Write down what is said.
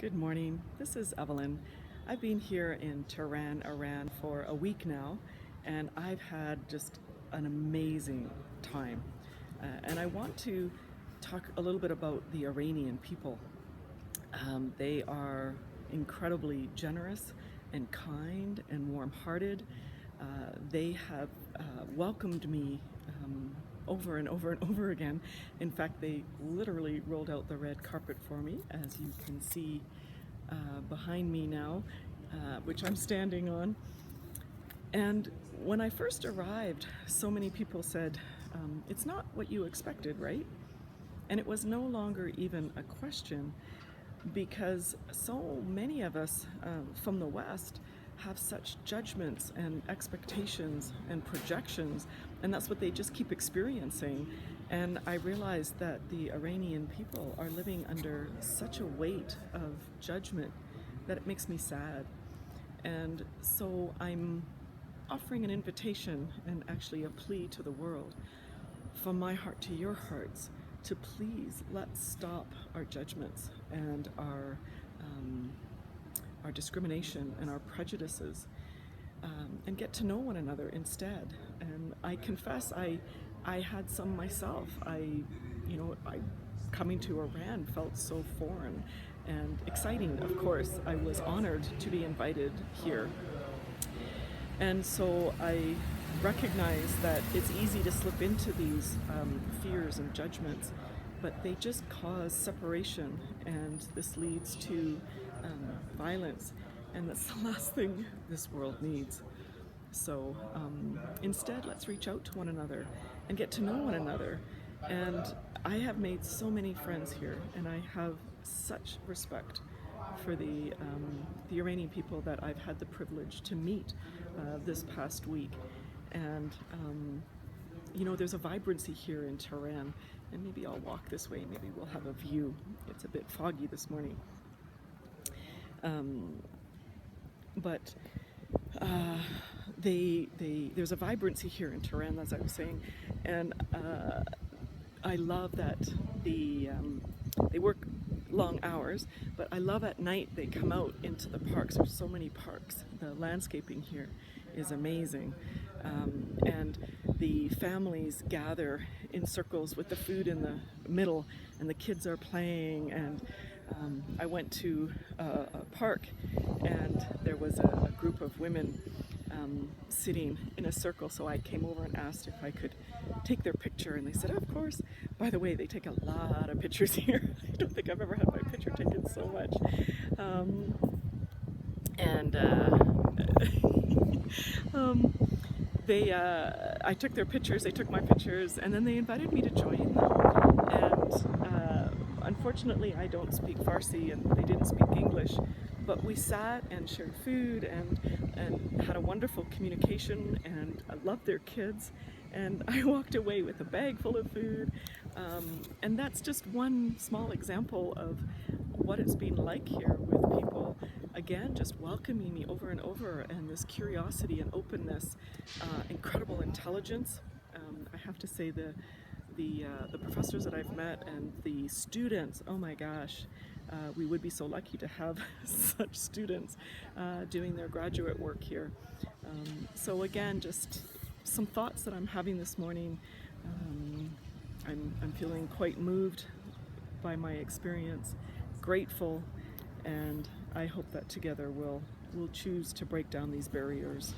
Good morning. This is Evelyn. I've been here in Tehran, Iran for a week now, and I've had just an amazing time. And I want to talk a little bit about the Iranian people. They are incredibly generous and kind and warm-hearted. They have welcomed me over and over and over again. In fact, they literally rolled out the red carpet for me, as you can see behind me now, which I'm standing on. And when I first arrived, so many people said, it's not what you expected, right? And it was no longer even a question, because so many of us from the West have such judgments and expectations and projections, and that's what they just keep experiencing. And I realized that the Iranian people are living under such a weight of judgment that it makes me sad. And so I'm offering an invitation and actually a plea to the world, from my heart to your hearts, to please let's stop our judgments and our discrimination and our prejudices, and get to know one another instead. And I confess, I had some myself. Coming to Iran felt so foreign and exciting. Of course, I was honored to be invited here. And so I recognize that it's easy to slip into these fears and judgments, but they just cause separation, and this leads to violence, and that's the last thing this world needs. So instead, let's reach out to one another and get to know one another. And I have made so many friends here, and I have such respect for the Iranian people that I've had the privilege to meet this past week. And there's a vibrancy here in Tehran, and maybe I'll walk this way, maybe we'll have a view. It's a bit foggy this morning. But there's a vibrancy here in Tehran, as I was saying, and I love that they work long hours, but I love at night they come out into the parks. There's so many parks. The landscaping here is amazing, and the families gather in circles with the food in the middle, and the kids are playing. And I went to a park, and there was a group of women sitting in a circle, so I came over and asked if I could take their picture, and they said, of course. By the way, they take a lot of pictures here. I don't think I've ever had my picture taken so much. I took their pictures, they took my pictures, and then they invited me to join them. And unfortunately, I don't speak Farsi, and they didn't speak English, but we sat and shared food and had a wonderful communication, and I loved their kids. And I walked away with a bag full of food, and that's just one small example of what it's been like here, with people, again, just welcoming me over and over, and this curiosity and openness, incredible intelligence. I have to say the professors that I've met and the students, oh my gosh, we would be so lucky to have such students doing their graduate work here. So again, just some thoughts that I'm having this morning. I'm feeling quite moved by my experience, grateful, and I hope that together we'll choose to break down these barriers.